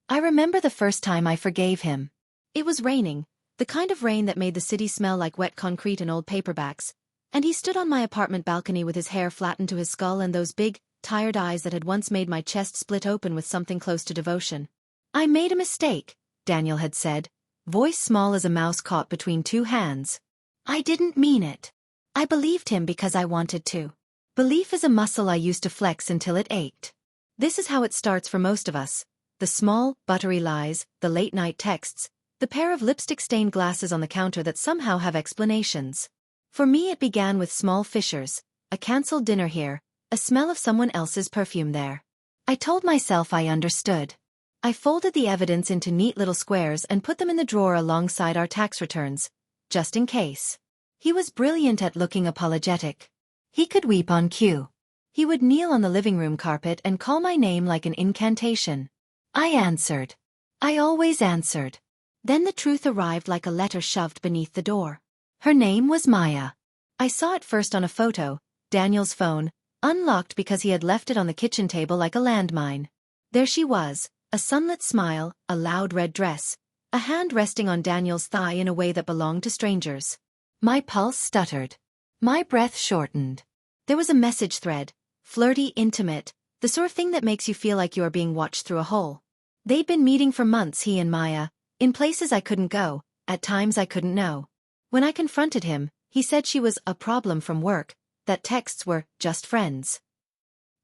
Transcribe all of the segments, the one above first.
I remember the first time I forgave him. It was raining, the kind of rain that made the city smell like wet concrete and old paperbacks, and he stood on my apartment balcony with his hair flattened to his skull and those big, tired eyes that had once made my chest split open with something close to devotion. "I made a mistake," Daniel had said, voice small as a mouse caught between two hands. "I didn't mean it." I believed him because I wanted to. Belief is a muscle I used to flex until it ached. This is how it starts for most of us. The small, buttery lies, the late-night texts, the pair of lipstick-stained glasses on the counter that somehow have explanations. For me it began with small fissures, a cancelled dinner here, a smell of someone else's perfume there. I told myself I understood. I folded the evidence into neat little squares and put them in the drawer alongside our tax returns, just in case. He was brilliant at looking apologetic. He could weep on cue. He would kneel on the living room carpet and call my name like an incantation. I answered. I always answered. Then the truth arrived like a letter shoved beneath the door. Her name was Maya. I saw it first on a photo, Daniel's phone, unlocked because he had left it on the kitchen table like a landmine. There she was, a sunlit smile, a loud red dress, a hand resting on Daniel's thigh in a way that belonged to strangers. My pulse stuttered. My breath shortened. There was a message thread, flirty, intimate, the sort of thing that makes you feel like you are being watched through a hole. They'd been meeting for months, he and Maya, in places I couldn't go, at times I couldn't know. When I confronted him, he said she was a problem from work, that texts were just friends.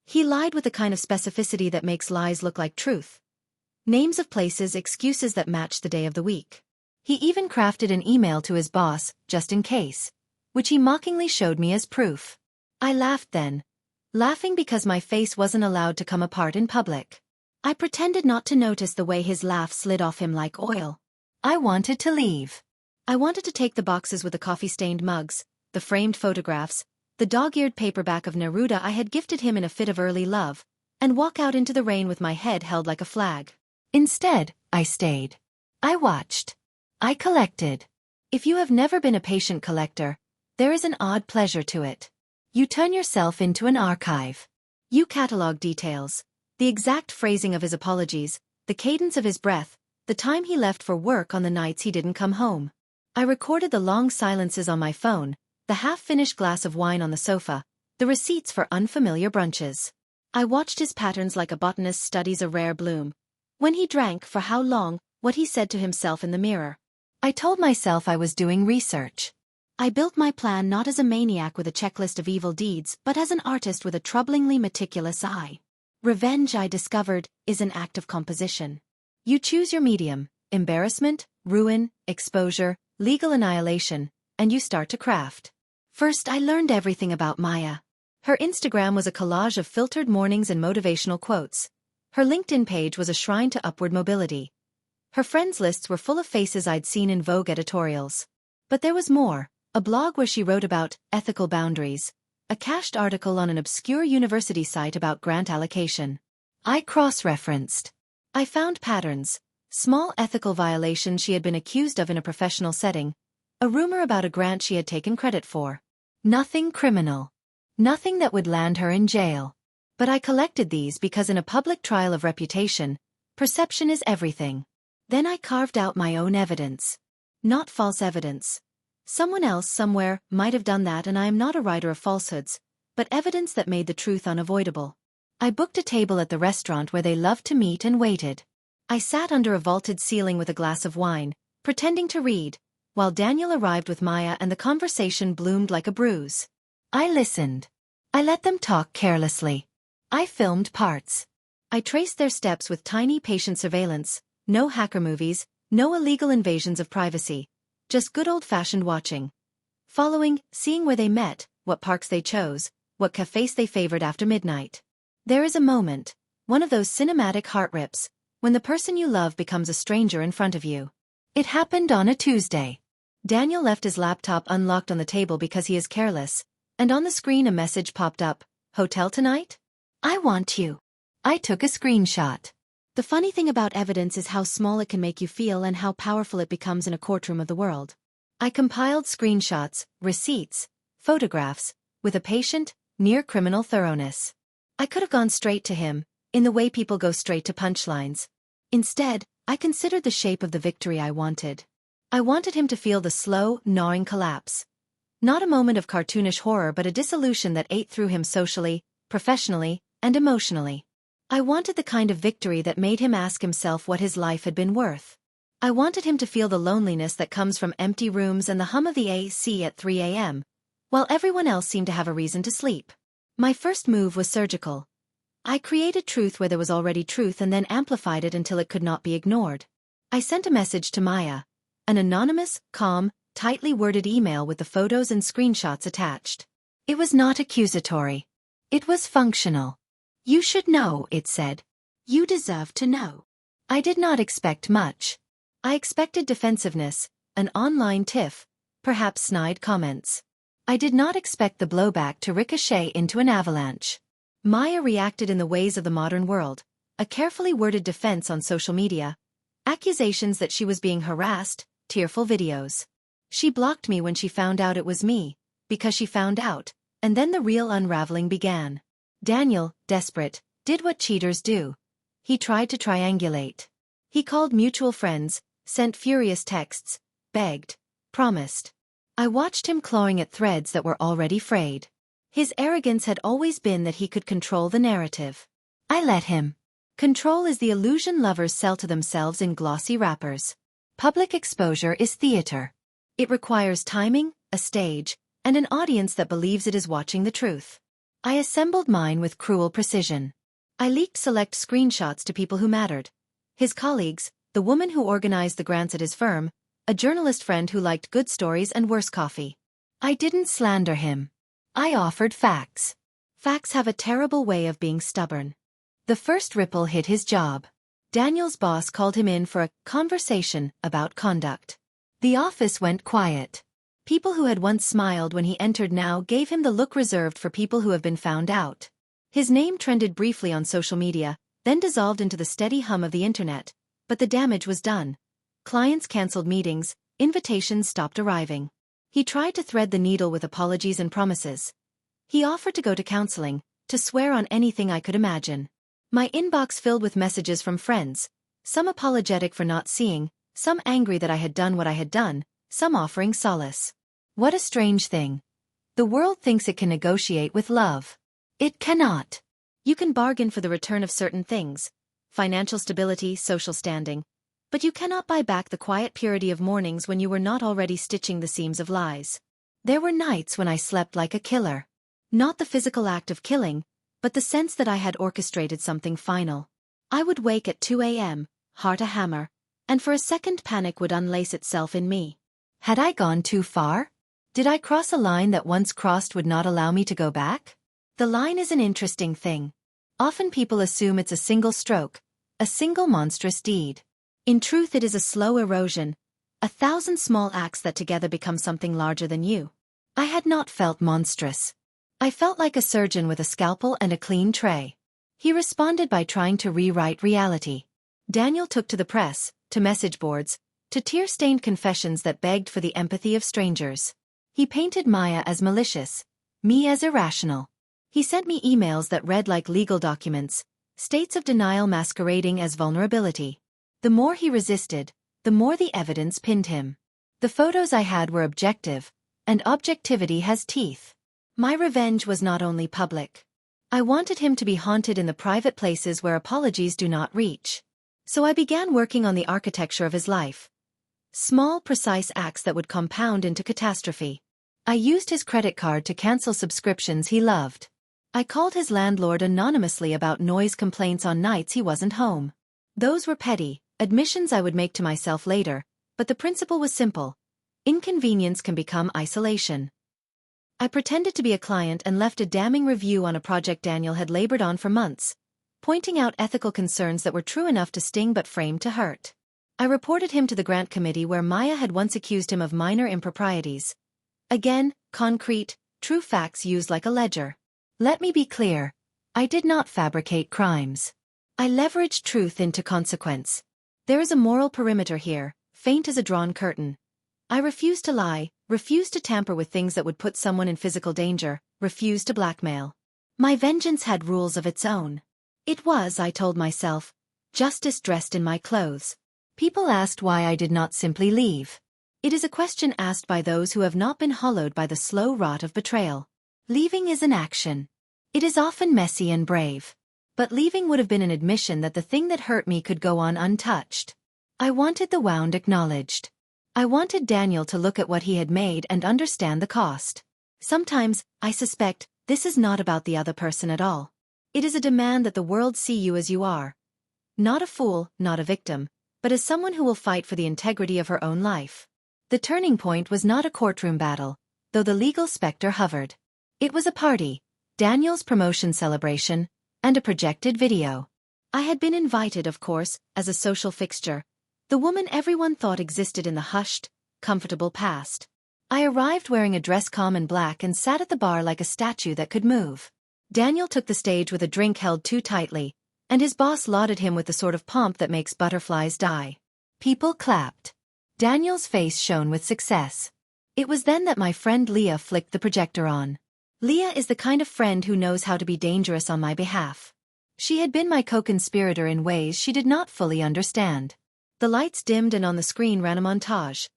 He lied with the kind of specificity that makes lies look like truth. Names of places, excuses that matched the day of the week. He even crafted an email to his boss, just in case, which he mockingly showed me as proof. I laughed then, laughing because my face wasn't allowed to come apart in public. I pretended not to notice the way his laugh slid off him like oil. I wanted to leave. I wanted to take the boxes with the coffee-stained mugs, the framed photographs, the dog-eared paperback of Neruda I had gifted him in a fit of early love, and walk out into the rain with my head held like a flag. Instead, I stayed. I watched. I collected. If you have never been a patient collector, there is an odd pleasure to it. You turn yourself into an archive. You catalog details, the exact phrasing of his apologies, the cadence of his breath, the time he left for work on the nights he didn't come home. I recorded the long silences on my phone, the half-finished glass of wine on the sofa, the receipts for unfamiliar brunches. I watched his patterns like a botanist studies a rare bloom. When he drank, for how long, what he said to himself in the mirror. I told myself I was doing research. I built my plan not as a maniac with a checklist of evil deeds, but as an artist with a troublingly meticulous eye. Revenge, I discovered, is an act of composition. You choose your medium, embarrassment, ruin, exposure, legal annihilation, and you start to craft. First, I learned everything about Maya. Her Instagram was a collage of filtered mornings and motivational quotes. Her LinkedIn page was a shrine to upward mobility. Her friends lists were full of faces I'd seen in Vogue editorials. But there was more, a blog where she wrote about ethical boundaries, a cached article on an obscure university site about grant allocation. I cross-referenced. I found patterns, small ethical violations she had been accused of in a professional setting, a rumor about a grant she had taken credit for. Nothing criminal. Nothing that would land her in jail. But I collected these because in a public trial of reputation, perception is everything. Then I carved out my own evidence. Not false evidence. Someone else somewhere might have done that, and I am not a writer of falsehoods, but evidence that made the truth unavoidable. I booked a table at the restaurant where they loved to meet and waited. I sat under a vaulted ceiling with a glass of wine, pretending to read, while Daniel arrived with Maya and the conversation bloomed like a bruise. I listened. I let them talk carelessly. I filmed parts. I traced their steps with tiny patient surveillance. No hacker movies, no illegal invasions of privacy, just good old-fashioned watching. Following, seeing where they met, what parks they chose, what cafes they favored after midnight. There is a moment, one of those cinematic heart rips, when the person you love becomes a stranger in front of you. It happened on a Tuesday. Daniel left his laptop unlocked on the table because he is careless, and on the screen a message popped up, "Hotel tonight? I want you." I took a screenshot. The funny thing about evidence is how small it can make you feel and how powerful it becomes in a courtroom of the world. I compiled screenshots, receipts, photographs, with a patient, near-criminal thoroughness. I could have gone straight to him, in the way people go straight to punchlines. Instead, I considered the shape of the victory I wanted. I wanted him to feel the slow, gnawing collapse. Not a moment of cartoonish horror but a dissolution that ate through him socially, professionally, and emotionally. I wanted the kind of victory that made him ask himself what his life had been worth. I wanted him to feel the loneliness that comes from empty rooms and the hum of the AC at 3 a.m., while everyone else seemed to have a reason to sleep. My first move was surgical. I created truth where there was already truth and then amplified it until it could not be ignored. I sent a message to Maya, an anonymous, calm, tightly worded email with the photos and screenshots attached. It was not accusatory. It was functional. You should know, it said. You deserve to know. I did not expect much. I expected defensiveness, an online tiff, perhaps snide comments. I did not expect the blowback to ricochet into an avalanche. Maya reacted in the ways of the modern world, a carefully worded defense on social media, accusations that she was being harassed, tearful videos. She blocked me when she found out it was me, because she found out, and then the real unraveling began. Daniel, desperate, did what cheaters do. He tried to triangulate. He called mutual friends, sent furious texts, begged, promised. I watched him clawing at threads that were already frayed. His arrogance had always been that he could control the narrative. I let him. Control is the illusion lovers sell to themselves in glossy wrappers. Public exposure is theater. It requires timing, a stage, and an audience that believes it is watching the truth. I assembled mine with cruel precision. I leaked select screenshots to people who mattered. His colleagues, the woman who organized the grants at his firm, a journalist friend who liked good stories and worse coffee. I didn't slander him. I offered facts. Facts have a terrible way of being stubborn. The first ripple hit his job. Daniel's boss called him in for a conversation about conduct. The office went quiet. People who had once smiled when he entered now gave him the look reserved for people who have been found out. His name trended briefly on social media, then dissolved into the steady hum of the internet, but the damage was done. Clients canceled meetings, invitations stopped arriving. He tried to thread the needle with apologies and promises. He offered to go to counseling, to swear on anything I could imagine. My inbox filled with messages from friends, some apologetic for not seeing, some angry that I had done what I had done, some offering solace. What a strange thing. The world thinks it can negotiate with love. It cannot. You can bargain for the return of certain things, financial stability, social standing, but you cannot buy back the quiet purity of mornings when you were not already stitching the seams of lies. There were nights when I slept like a killer. Not the physical act of killing, but the sense that I had orchestrated something final. I would wake at 2 a.m., heart a hammer, and for a second panic would unlace itself in me. Had I gone too far? Did I cross a line that once crossed would not allow me to go back? The line is an interesting thing. Often people assume it's a single stroke, a single monstrous deed. In truth it is a slow erosion, 1,000 small acts that together become something larger than you. I had not felt monstrous. I felt like a surgeon with a scalpel and a clean tray. He responded by trying to rewrite reality. Daniel took to the press, to message boards, to tear-stained confessions that begged for the empathy of strangers. He painted Maya as malicious, me as irrational. He sent me emails that read like legal documents, states of denial masquerading as vulnerability. The more he resisted, the more the evidence pinned him. The photos I had were objective, and objectivity has teeth. My revenge was not only public. I wanted him to be haunted in the private places where apologies do not reach. So I began working on the architecture of his life. Small, precise acts that would compound into catastrophe. I used his credit card to cancel subscriptions he loved. I called his landlord anonymously about noise complaints on nights he wasn't home. Those were petty, admissions I would make to myself later, but the principle was simple. Inconvenience can become isolation. I pretended to be a client and left a damning review on a project Daniel had labored on for months, pointing out ethical concerns that were true enough to sting but framed to hurt. I reported him to the grant committee where Maya had once accused him of minor improprieties. Again, concrete, true facts used like a ledger. Let me be clear. I did not fabricate crimes. I leveraged truth into consequence. There is a moral perimeter here, faint as a drawn curtain. I refused to lie, refused to tamper with things that would put someone in physical danger, refused to blackmail. My vengeance had rules of its own. It was, I told myself, Justice dressed in my clothes. People asked why I did not simply leave. It is a question asked by those who have not been hollowed by the slow rot of betrayal. Leaving is an action. It is often messy and brave. But leaving would have been an admission that the thing that hurt me could go on untouched. I wanted the wound acknowledged. I wanted Daniel to look at what he had made and understand the cost. Sometimes, I suspect, this is not about the other person at all. It is a demand that the world see you as you are. Not a fool, not a victim, but as someone who will fight for the integrity of her own life. The turning point was not a courtroom battle, though the legal specter hovered. It was a party, Daniel's promotion celebration, and a projected video. I had been invited, of course, as a social fixture, the woman everyone thought existed in the hushed, comfortable past. I arrived wearing a dress common black and sat at the bar like a statue that could move. Daniel took the stage with a drink held too tightly, and his boss lauded him with the sort of pomp that makes butterflies die. People clapped. Daniel's face shone with success. It was then that my friend Leah flicked the projector on. Leah is the kind of friend who knows how to be dangerous on my behalf. She had been my co-conspirator in ways she did not fully understand. The lights dimmed and on the screen ran a montage.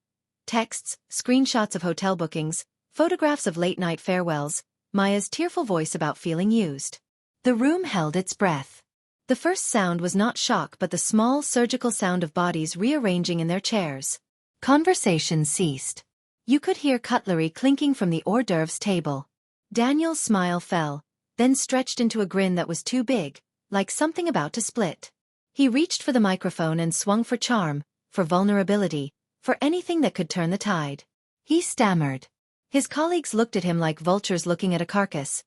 Texts, screenshots of hotel bookings, photographs of late-night farewells, Maya's tearful voice about feeling used. The room held its breath. The first sound was not shock but the small surgical sound of bodies rearranging in their chairs. Conversation ceased. You could hear cutlery clinking from the hors d'oeuvres table. Daniel's smile fell, then stretched into a grin that was too big, like something about to split. He reached for the microphone and swung for charm, for vulnerability, for anything that could turn the tide. He stammered. His colleagues looked at him like vultures looking at a carcass.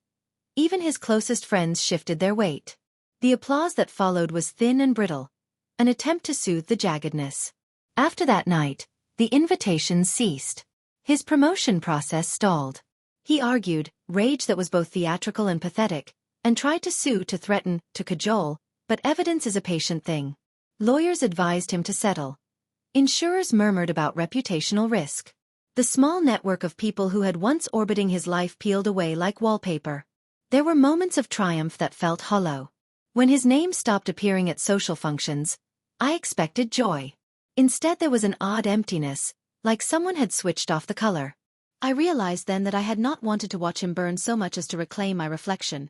Even his closest friends shifted their weight. The applause that followed was thin and brittle, an attempt to soothe the jaggedness. After that night, the invitations ceased. His promotion process stalled. He argued, rage that was both theatrical and pathetic, and tried to sue, to threaten, to cajole, but evidence is a patient thing. Lawyers advised him to settle. Insurers murmured about reputational risk. The small network of people who had once orbiting his life peeled away like wallpaper. There were moments of triumph that felt hollow. When his name stopped appearing at social functions, I expected joy. Instead there was an odd emptiness, like someone had switched off the color. I realized then that I had not wanted to watch him burn so much as to reclaim my reflection.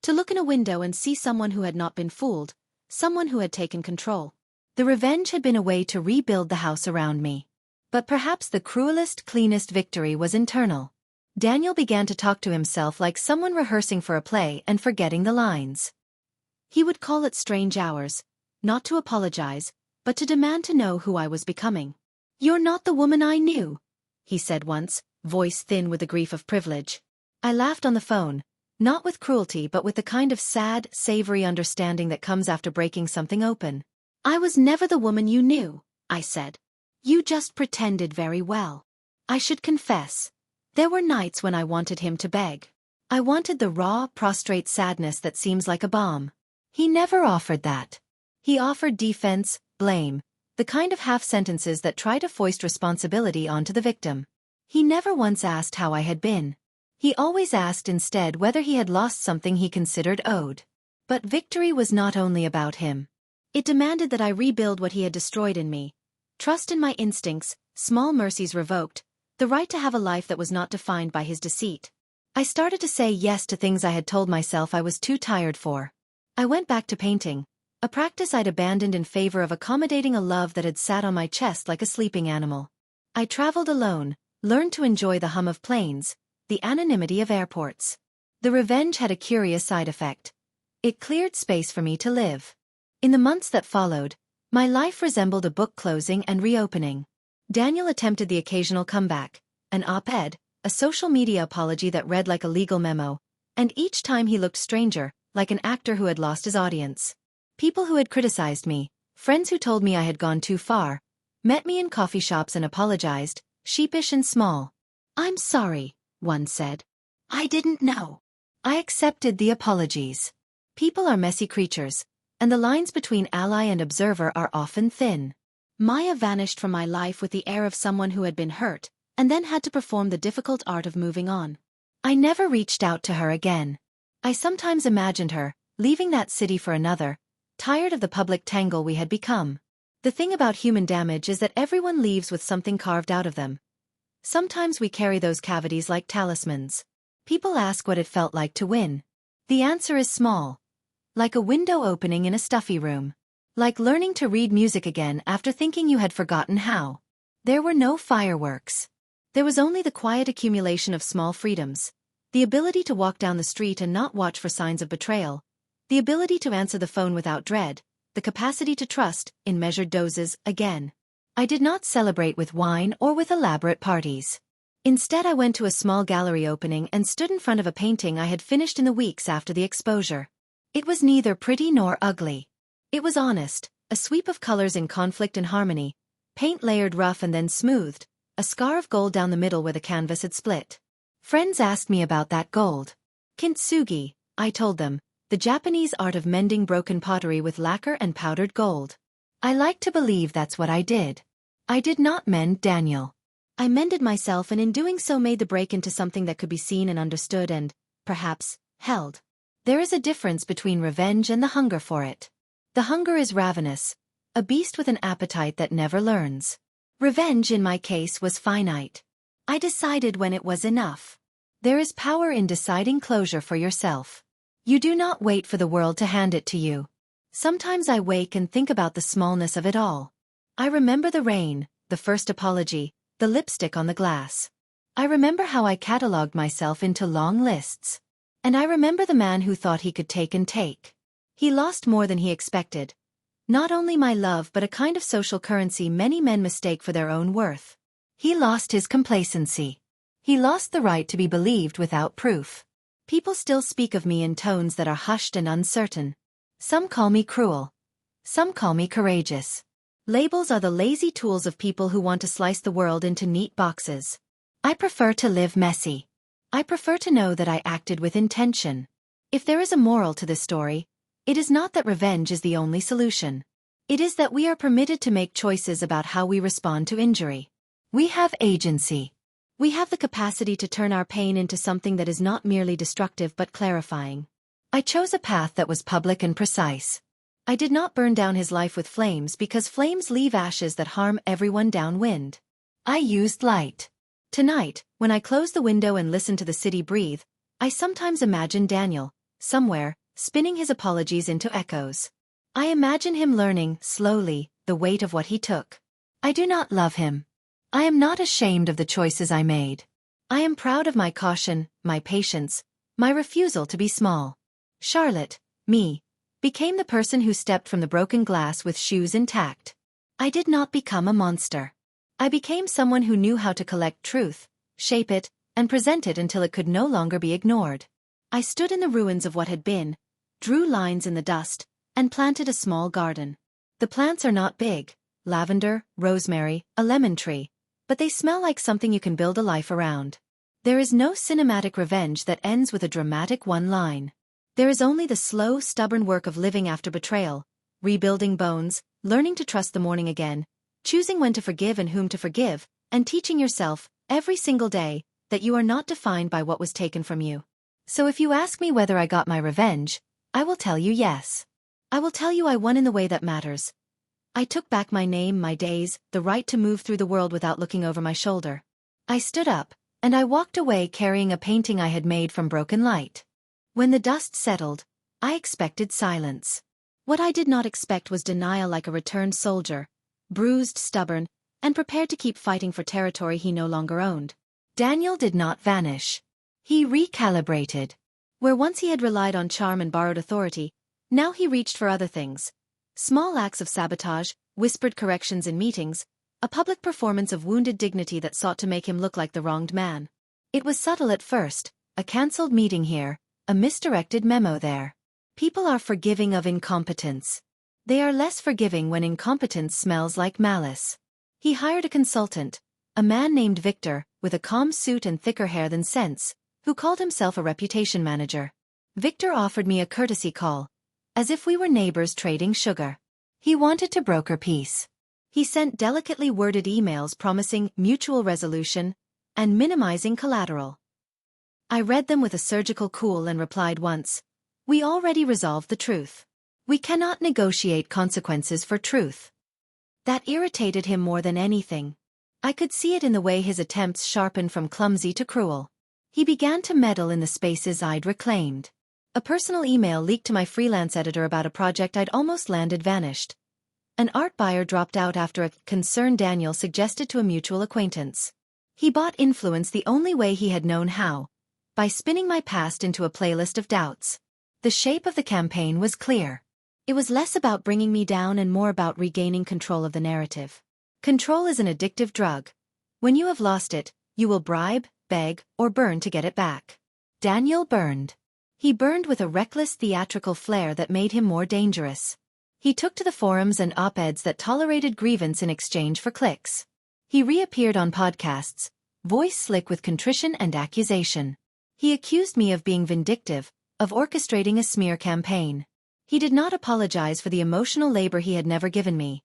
To look in a window and see someone who had not been fooled, someone who had taken control. The revenge had been a way to rebuild the house around me. But perhaps the cruelest, cleanest victory was internal. Daniel began to talk to himself like someone rehearsing for a play and forgetting the lines. He would call at strange hours, not to apologize, but to demand to know who I was becoming. "You're not the woman I knew," he said once, voice thin with the grief of privilege. I laughed on the phone, not with cruelty but with the kind of sad, savory understanding that comes after breaking something open. "I was never the woman you knew," I said. "You just pretended very well." I should confess, there were nights when I wanted him to beg. I wanted the raw, prostrate sadness that seems like a bomb. He never offered that. He offered defense, blame, the kind of half-sentences that try to foist responsibility onto the victim. He never once asked how I had been. He always asked instead whether he had lost something he considered owed. But victory was not only about him. It demanded that I rebuild what he had destroyed in me. Trust in my instincts, small mercies revoked, the right to have a life that was not defined by his deceit. I started to say yes to things I had told myself I was too tired for. I went back to painting, a practice I'd abandoned in favor of accommodating a love that had sat on my chest like a sleeping animal. I traveled alone, learned to enjoy the hum of planes, the anonymity of airports. The revenge had a curious side effect. It cleared space for me to live. In the months that followed, my life resembled a book closing and reopening. Daniel attempted the occasional comeback, an op-ed, a social media apology that read like a legal memo, and each time he looked stranger, like an actor who had lost his audience. People who had criticized me, friends who told me I had gone too far, met me in coffee shops and apologized, sheepish and small. "I'm sorry," one said. "I didn't know." I accepted the apologies. People are messy creatures, and the lines between ally and observer are often thin. Maya vanished from my life with the air of someone who had been hurt, and then had to perform the difficult art of moving on. I never reached out to her again. I sometimes imagined her, leaving that city for another, tired of the public tangle we had become. The thing about human damage is that everyone leaves with something carved out of them. Sometimes we carry those cavities like talismans. People ask what it felt like to win. The answer is small. Like a window opening in a stuffy room. Like learning to read music again after thinking you had forgotten how. There were no fireworks. There was only the quiet accumulation of small freedoms. The ability to walk down the street and not watch for signs of betrayal. The ability to answer the phone without dread. The capacity to trust, in measured doses, again. I did not celebrate with wine or with elaborate parties. Instead, I went to a small gallery opening and stood in front of a painting I had finished in the weeks after the exposure. It was neither pretty nor ugly. It was honest, a sweep of colors in conflict and harmony, paint layered rough and then smoothed, a scar of gold down the middle where the canvas had split. Friends asked me about that gold. Kintsugi, I told them, the Japanese art of mending broken pottery with lacquer and powdered gold. I like to believe that's what I did. I did not mend Daniel. I mended myself, and in doing so made the break into something that could be seen and understood and, perhaps, held. There is a difference between revenge and the hunger for it. The hunger is ravenous, a beast with an appetite that never learns. Revenge in my case was finite. I decided when it was enough. There is power in deciding closure for yourself. You do not wait for the world to hand it to you. Sometimes I wake and think about the smallness of it all. I remember the rain, the first apology, the lipstick on the glass. I remember how I catalogued myself into long lists. And I remember the man who thought he could take and take. He lost more than he expected. Not only my love but a kind of social currency many men mistake for their own worth. He lost his complacency. He lost the right to be believed without proof. People still speak of me in tones that are hushed and uncertain. Some call me cruel. Some call me courageous. Labels are the lazy tools of people who want to slice the world into neat boxes. I prefer to live messy. I prefer to know that I acted with intention. If there is a moral to this story, it is not that revenge is the only solution. It is that we are permitted to make choices about how we respond to injury. We have agency. We have the capacity to turn our pain into something that is not merely destructive but clarifying. I chose a path that was public and precise. I did not burn down his life with flames because flames leave ashes that harm everyone downwind. I used light. Tonight, when I close the window and listen to the city breathe, I sometimes imagine Daniel, somewhere, spinning his apologies into echoes. I imagine him learning, slowly, the weight of what he took. I do not love him. I am not ashamed of the choices I made. I am proud of my caution, my patience, my refusal to be small. Charlotte, me, became the person who stepped from the broken glass with shoes intact. I did not become a monster. I became someone who knew how to collect truth, shape it, and present it until it could no longer be ignored. I stood in the ruins of what had been, drew lines in the dust, and planted a small garden. The plants are not big, lavender, rosemary, a lemon tree, but they smell like something you can build a life around. There is no cinematic revenge that ends with a dramatic one line. There is only the slow, stubborn work of living after betrayal, rebuilding bones, learning to trust the morning again, choosing when to forgive and whom to forgive, and teaching yourself, every single day, that you are not defined by what was taken from you. So if you ask me whether I got my revenge, I will tell you yes. I will tell you I won in the way that matters. I took back my name, my days, the right to move through the world without looking over my shoulder. I stood up, and I walked away carrying a painting I had made from broken light. When the dust settled, I expected silence. What I did not expect was denial like a returned soldier, bruised, stubborn, and prepared to keep fighting for territory he no longer owned. Daniel did not vanish. He recalibrated. Where once he had relied on charm and borrowed authority, now he reached for other things. Small acts of sabotage, whispered corrections in meetings, a public performance of wounded dignity that sought to make him look like the wronged man. It was subtle at first, a cancelled meeting here, a misdirected memo there. People are forgiving of incompetence. They are less forgiving when incompetence smells like malice. He hired a consultant, a man named Victor, with a calm suit and thicker hair than sense, who called himself a reputation manager. Victor offered me a courtesy call, as if we were neighbors trading sugar. He wanted to broker peace. He sent delicately worded emails promising mutual resolution and minimizing collateral. I read them with a surgical cool and replied once, "We already resolved the truth. We cannot negotiate consequences for truth. That irritated him more than anything. I could see it in the way his attempts sharpened from clumsy to cruel. He began to meddle in the spaces I'd reclaimed. A personal email leaked to my freelance editor about a project I'd almost landed vanished. An art buyer dropped out after a concerned Daniel suggested to a mutual acquaintance. He bought influence the only way he had known how, by spinning my past into a playlist of doubts. The shape of the campaign was clear. It was less about bringing me down and more about regaining control of the narrative. Control is an addictive drug. When you have lost it, you will bribe, beg, or burn to get it back. Daniel burned. He burned with a reckless theatrical flair that made him more dangerous. He took to the forums and op-eds that tolerated grievance in exchange for clicks. He reappeared on podcasts, voice slick with contrition and accusation. He accused me of being vindictive, of orchestrating a smear campaign. He did not apologize for the emotional labor he had never given me.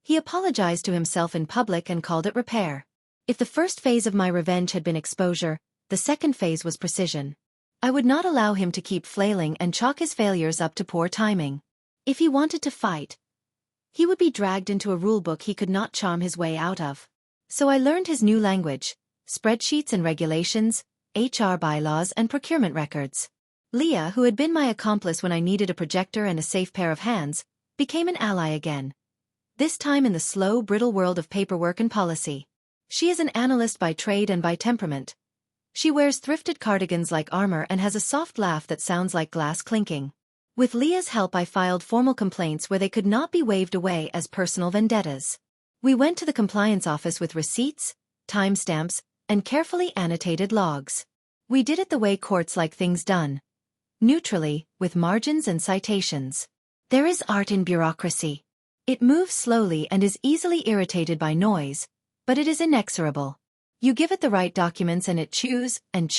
He apologized to himself in public and called it repair. If the first phase of my revenge had been exposure, the second phase was precision. I would not allow him to keep flailing and chalk his failures up to poor timing. If he wanted to fight, he would be dragged into a rulebook he could not charm his way out of. So I learned his new language: spreadsheets and regulations, HR bylaws and procurement records. Leah, who had been my accomplice when I needed a projector and a safe pair of hands, became an ally again. This time in the slow, brittle world of paperwork and policy. She is an analyst by trade and by temperament. She wears thrifted cardigans like armor and has a soft laugh that sounds like glass clinking. With Leah's help I filed formal complaints where they could not be waved away as personal vendettas. We went to the compliance office with receipts, timestamps, and carefully annotated logs. We did it the way courts like things done. Neutrally, with margins and citations. There is art in bureaucracy. It moves slowly and is easily irritated by noise, but it is inexorable. You give it the right documents and it chews, and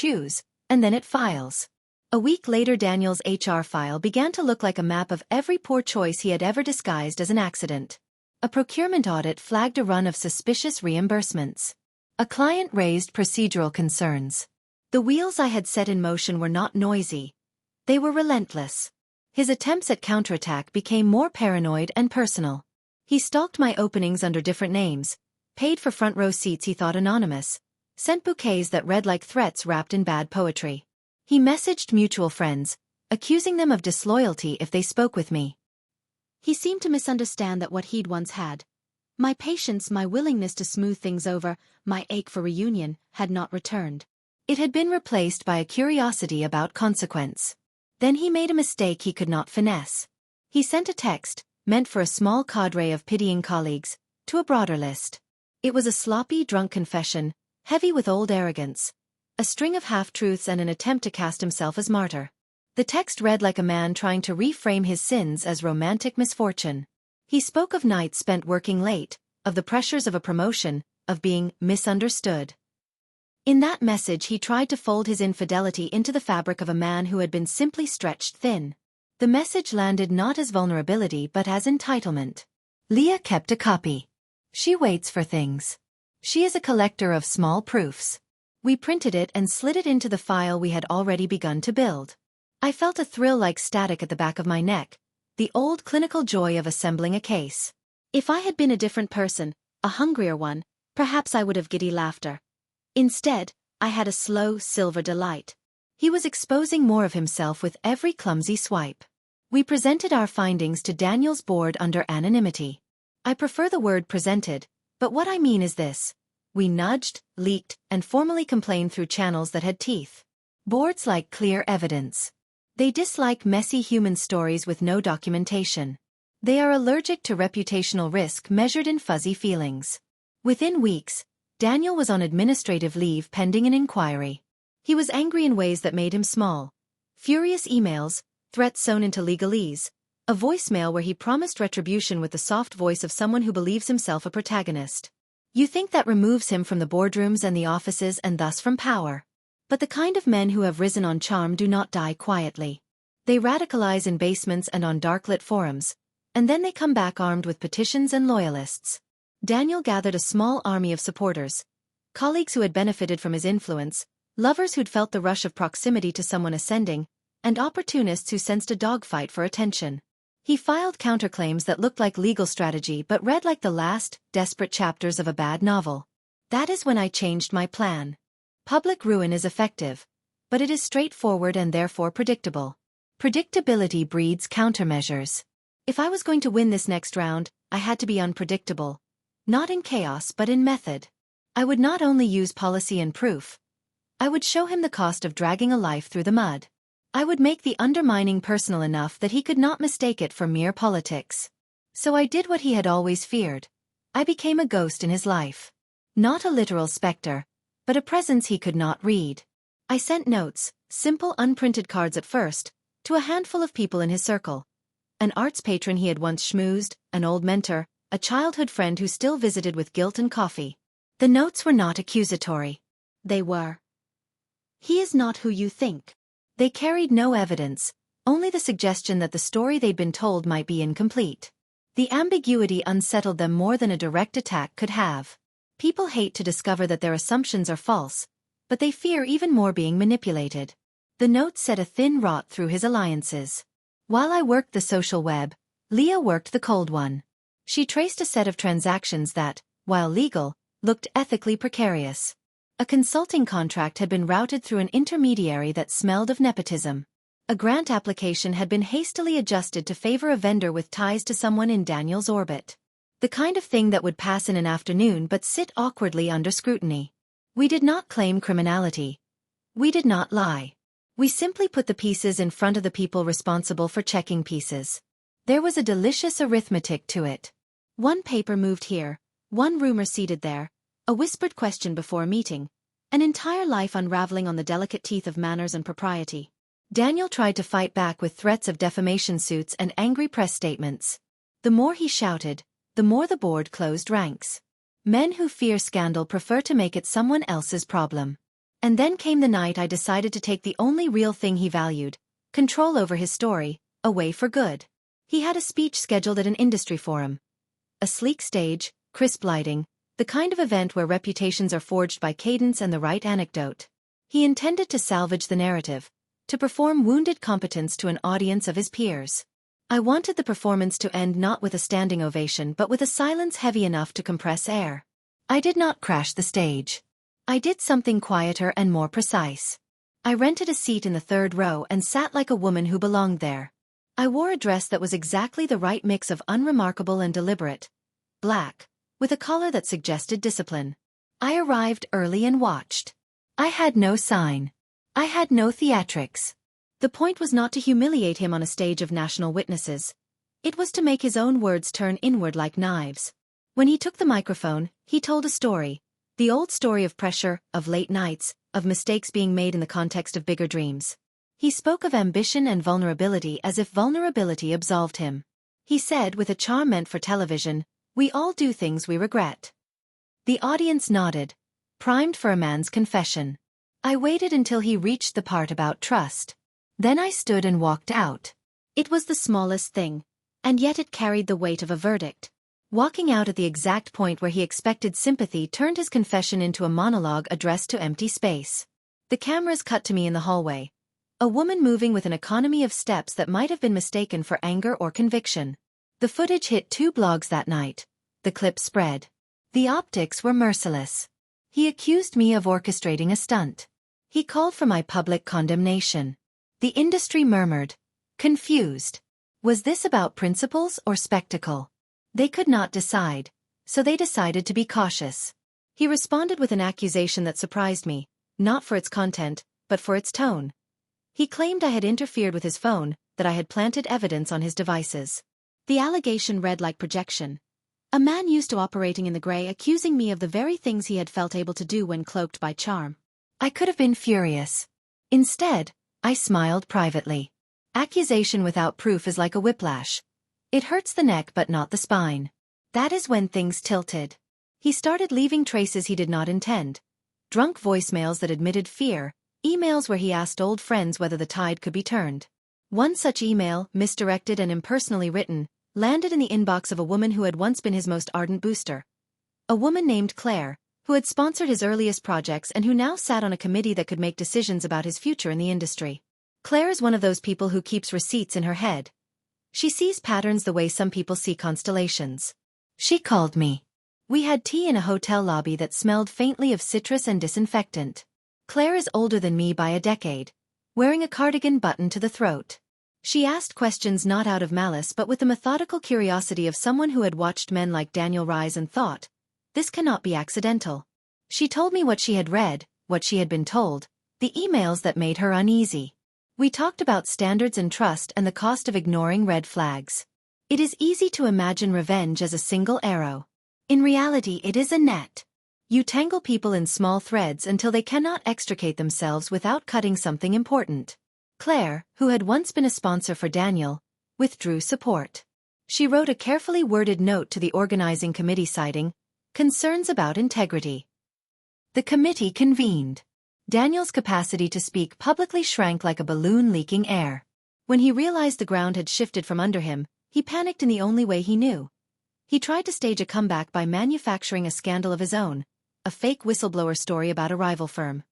then it files. A week later Daniel's HR file began to look like a map of every poor choice he had ever disguised as an accident. A procurement audit flagged a run of suspicious reimbursements. A client raised procedural concerns. The wheels I had set in motion were not noisy. They were relentless. His attempts at counterattack became more paranoid and personal. He stalked my openings under different names, paid for front row seats he thought anonymous, sent bouquets that read like threats wrapped in bad poetry. He messaged mutual friends, accusing them of disloyalty if they spoke with me. He seemed to misunderstand that what he'd once had, my patience, my willingness to smooth things over, my ache for reunion, had not returned. It had been replaced by a curiosity about consequence. Then he made a mistake he could not finesse. He sent a text, meant for a small cadre of pitying colleagues, to a broader list. It was a sloppy, drunk confession, heavy with old arrogance, a string of half-truths and an attempt to cast himself as martyr. The text read like a man trying to reframe his sins as romantic misfortune. He spoke of nights spent working late, of the pressures of a promotion, of being misunderstood. In that message he tried to fold his infidelity into the fabric of a man who had been simply stretched thin. The message landed not as vulnerability but as entitlement. Leah kept a copy. She waits for things. She is a collector of small proofs. We printed it and slid it into the file we had already begun to build. I felt a thrill like static at the back of my neck, the old clinical joy of assembling a case. If I had been a different person, a hungrier one, perhaps I would have giddy laughter. Instead, I had a slow, silver delight. He was exposing more of himself with every clumsy swipe. We presented our findings to Daniel's board under anonymity. I prefer the word presented, but what I mean is this. We nudged, leaked, and formally complained through channels that had teeth. Boards like clear evidence. They dislike messy human stories with no documentation. They are allergic to reputational risk measured in fuzzy feelings. Within weeks, Daniel was on administrative leave pending an inquiry. He was angry in ways that made him small. Furious emails, threats sewn into legalese, a voicemail where he promised retribution with the soft voice of someone who believes himself a protagonist. You think that removes him from the boardrooms and the offices and thus from power. But the kind of men who have risen on charm do not die quietly. They radicalize in basements and on dark-lit forums, and then they come back armed with petitions and loyalists. Daniel gathered a small army of supporters, colleagues who had benefited from his influence, lovers who'd felt the rush of proximity to someone ascending, and opportunists who sensed a dogfight for attention. He filed counterclaims that looked like legal strategy but read like the last, desperate chapters of a bad novel. That is when I changed my plan. Public ruin is effective, but it is straightforward and therefore predictable. Predictability breeds countermeasures. If I was going to win this next round, I had to be unpredictable. Not in chaos but in method. I would not only use policy and proof. I would show him the cost of dragging a life through the mud. I would make the undermining personal enough that he could not mistake it for mere politics. So I did what he had always feared. I became a ghost in his life. Not a literal specter, but a presence he could not read. I sent notes, simple unprinted cards at first, to a handful of people in his circle. An arts patron he had once schmoozed, an old mentor, a childhood friend who still visited with guilt and coffee. The notes were not accusatory. They were. He is not who you think. They carried no evidence, only the suggestion that the story they'd been told might be incomplete. The ambiguity unsettled them more than a direct attack could have. People hate to discover that their assumptions are false, but they fear even more being manipulated. The note set a thin rot through his alliances. While I worked the social web, Leah worked the cold one. She traced a set of transactions that, while legal, looked ethically precarious. A consulting contract had been routed through an intermediary that smelled of nepotism. A grant application had been hastily adjusted to favor a vendor with ties to someone in Daniel's orbit. The kind of thing that would pass in an afternoon but sit awkwardly under scrutiny. We did not claim criminality. We did not lie. We simply put the pieces in front of the people responsible for checking pieces. There was a delicious arithmetic to it. One paper moved here, one rumor seated there, a whispered question before a meeting, an entire life unraveling on the delicate teeth of manners and propriety. Daniel tried to fight back with threats of defamation suits and angry press statements. The more he shouted, the more the board closed ranks. Men who fear scandal prefer to make it someone else's problem. And then came the night I decided to take the only real thing he valued, control over his story, away for good. He had a speech scheduled at an industry forum. A sleek stage, crisp lighting, the kind of event where reputations are forged by cadence and the right anecdote. He intended to salvage the narrative, to perform wounded competence to an audience of his peers. I wanted the performance to end not with a standing ovation but with a silence heavy enough to compress air. I did not crash the stage. I did something quieter and more precise. I rented a seat in the third row and sat like a woman who belonged there. I wore a dress that was exactly the right mix of unremarkable and deliberate. Black, with a collar that suggested discipline. I arrived early and watched. I had no sign. I had no theatrics. The point was not to humiliate him on a stage of national witnesses. It was to make his own words turn inward like knives. When he took the microphone, he told a story. The old story of pressure, of late nights, of mistakes being made in the context of bigger dreams. He spoke of ambition and vulnerability as if vulnerability absolved him. He said with a charm meant for television, "We all do things we regret." The audience nodded, primed for a man's confession. I waited until he reached the part about trust. Then I stood and walked out. It was the smallest thing, and yet it carried the weight of a verdict. Walking out at the exact point where he expected sympathy turned his confession into a monologue addressed to empty space. The cameras cut to me in the hallway. A woman moving with an economy of steps that might have been mistaken for anger or conviction. The footage hit 2 blogs that night. The clip spread. The optics were merciless. He accused me of orchestrating a stunt. He called for my public condemnation. The industry murmured, confused. Was this about principles or spectacle? They could not decide, so they decided to be cautious. He responded with an accusation that surprised me, not for its content, but for its tone. He claimed I had interfered with his phone, that I had planted evidence on his devices. The allegation read like projection. A man used to operating in the gray accusing me of the very things he had felt able to do when cloaked by charm. I could have been furious. Instead, I smiled privately. Accusation without proof is like a whiplash. It hurts the neck but not the spine. That is when things tilted. He started leaving traces he did not intend. Drunk voicemails that admitted fear, emails where he asked old friends whether the tide could be turned. One such email, misdirected and impersonally written, landed in the inbox of a woman who had once been his most ardent booster. A woman named Claire, who had sponsored his earliest projects and who now sat on a committee that could make decisions about his future in the industry. Claire is one of those people who keeps receipts in her head. She sees patterns the way some people see constellations. She called me. We had tea in a hotel lobby that smelled faintly of citrus and disinfectant. Claire is older than me by a decade, wearing a cardigan buttoned to the throat. She asked questions not out of malice but with the methodical curiosity of someone who had watched men like Daniel rise and thought, this cannot be accidental. She told me what she had read, what she had been told, the emails that made her uneasy. We talked about standards and trust and the cost of ignoring red flags. It is easy to imagine revenge as a single arrow. In reality, it is a net. You tangle people in small threads until they cannot extricate themselves without cutting something important. Claire, who had once been a sponsor for Daniel, withdrew support. She wrote a carefully worded note to the organizing committee citing concerns about integrity. The committee convened. Daniel's capacity to speak publicly shrank like a balloon leaking air. When he realized the ground had shifted from under him, he panicked in the only way he knew. He tried to stage a comeback by manufacturing a scandal of his own, a fake whistleblower story about a rival firm.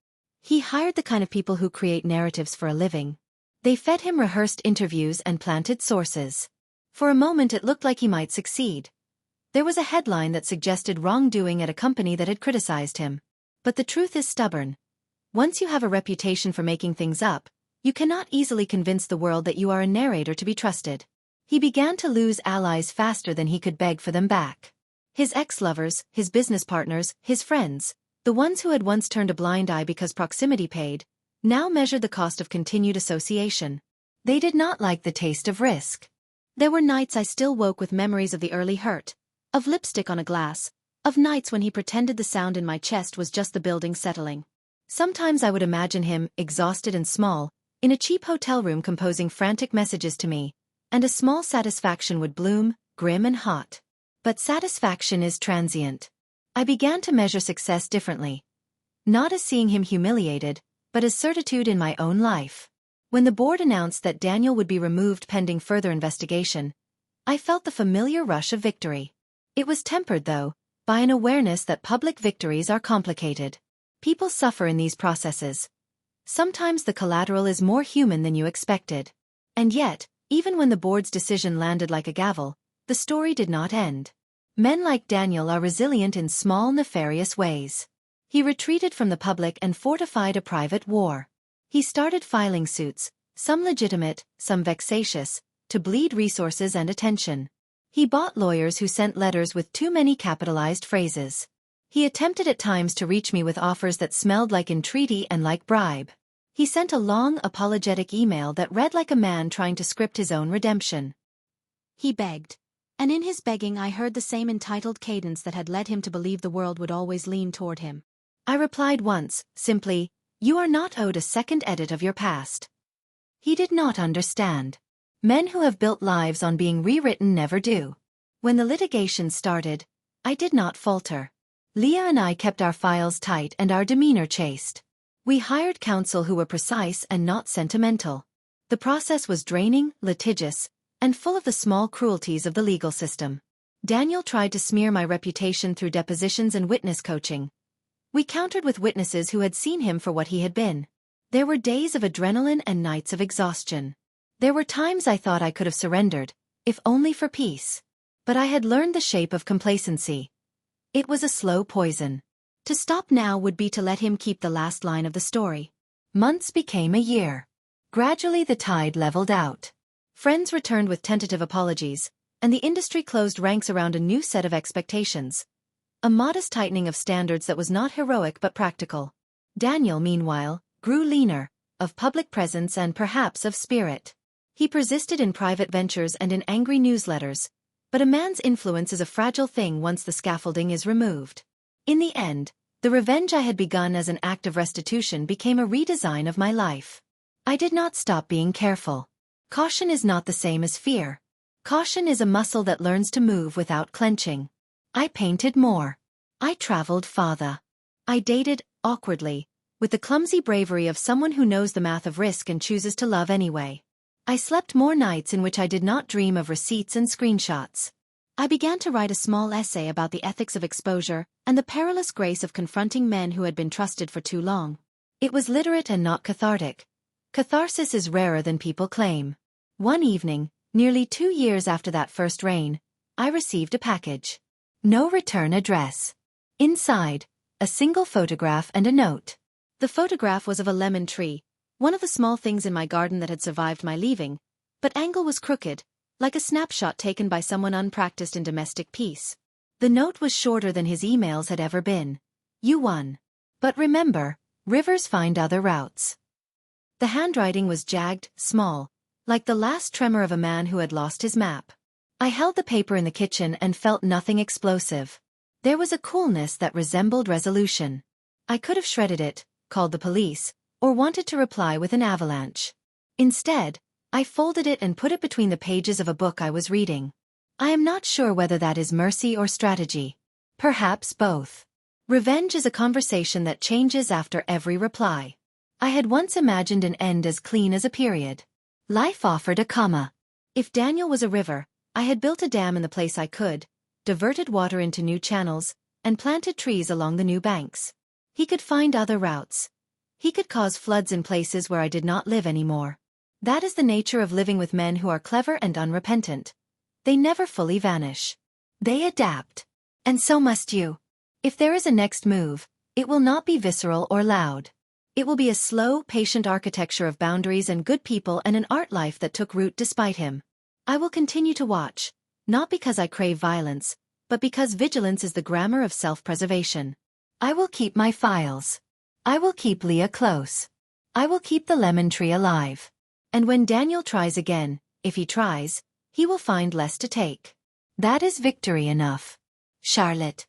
He hired the kind of people who create narratives for a living. They fed him rehearsed interviews and planted sources. For a moment it looked like he might succeed. There was a headline that suggested wrongdoing at a company that had criticized him. But the truth is stubborn. Once you have a reputation for making things up, you cannot easily convince the world that you are a narrator to be trusted. He began to lose allies faster than he could beg for them back. His ex-lovers, his business partners, his friends, the ones who had once turned a blind eye because proximity paid, now measured the cost of continued association. They did not like the taste of risk. There were nights I still woke with memories of the early hurt, of lipstick on a glass, of nights when he pretended the sound in my chest was just the building settling. Sometimes I would imagine him, exhausted and small, in a cheap hotel room composing frantic messages to me, and a small satisfaction would bloom, grim and hot. But satisfaction is transient. I began to measure success differently. Not as seeing him humiliated, but as certitude in my own life. When the board announced that Daniel would be removed pending further investigation, I felt the familiar rush of victory. It was tempered, though, by an awareness that public victories are complicated. People suffer in these processes. Sometimes the collateral is more human than you expected. And yet, even when the board's decision landed like a gavel, the story did not end. Men like Daniel are resilient in small nefarious ways. He retreated from the public and fortified a private war. He started filing suits, some legitimate, some vexatious, to bleed resources and attention. He bought lawyers who sent letters with too many capitalized phrases. He attempted at times to reach me with offers that smelled like entreaty and like bribe. He sent a long, apologetic email that read like a man trying to script his own redemption. He begged. And in his begging I heard the same entitled cadence that had led him to believe the world would always lean toward him. I replied once, simply, "You are not owed a second edit of your past." He did not understand. Men who have built lives on being rewritten never do. When the litigation started, I did not falter. Leah and I kept our files tight and our demeanor chaste. We hired counsel who were precise and not sentimental. The process was draining, litigious, and full of the small cruelties of the legal system. Daniel tried to smear my reputation through depositions and witness coaching. We countered with witnesses who had seen him for what he had been. There were days of adrenaline and nights of exhaustion. There were times I thought I could have surrendered, if only for peace. But I had learned the shape of complacency. It was a slow poison. To stop now would be to let him keep the last line of the story. Months became a year. Gradually the tide leveled out. Friends returned with tentative apologies, and the industry closed ranks around a new set of expectations. A modest tightening of standards that was not heroic but practical. Daniel, meanwhile, grew leaner, of public presence and perhaps of spirit. He persisted in private ventures and in angry newsletters, but a man's influence is a fragile thing once the scaffolding is removed. In the end, the revenge I had begun as an act of restitution became a redesign of my life. I did not stop being careful. Caution is not the same as fear. Caution is a muscle that learns to move without clenching. I painted more. I traveled farther. I dated, awkwardly, with the clumsy bravery of someone who knows the math of risk and chooses to love anyway. I slept more nights in which I did not dream of receipts and screenshots. I began to write a small essay about the ethics of exposure and the perilous grace of confronting men who had been trusted for too long. It was literate and not cathartic. Catharsis is rarer than people claim. One evening, Nearly 2 years after that first rain, I received a package. No return address. Inside, a single photograph and a note. The photograph was of a lemon tree, one of the small things in my garden that had survived my leaving, but angle was crooked, like a snapshot taken by someone unpracticed in domestic peace. The note was shorter than his emails had ever been. You won. But remember, rivers find other routes. The handwriting was jagged, small, like the last tremor of a man who had lost his map. I held the paper in the kitchen and felt nothing explosive. There was a coolness that resembled resolution. I could have shredded it, called the police, or wanted to reply with an avalanche. Instead, I folded it and put it between the pages of a book I was reading. I am not sure whether that is mercy or strategy. Perhaps both. Revenge is a conversation that changes after every reply. I had once imagined an end as clean as a period. Life offered a comma. If Daniel was a river, I had built a dam in the place I could, diverted water into new channels, and planted trees along the new banks. He could find other routes. He could cause floods in places where I did not live anymore. That is the nature of living with men who are clever and unrepentant. They never fully vanish. They adapt. And so must you. If there is a next move, it will not be visceral or loud. It will be a slow, patient architecture of boundaries and good people and an art life that took root despite him. I will continue to watch, not because I crave violence, but because vigilance is the grammar of self-preservation. I will keep my files. I will keep Leah close. I will keep the lemon tree alive. And when Daniel tries again, if he tries, he will find less to take. That is victory enough. Charlotte.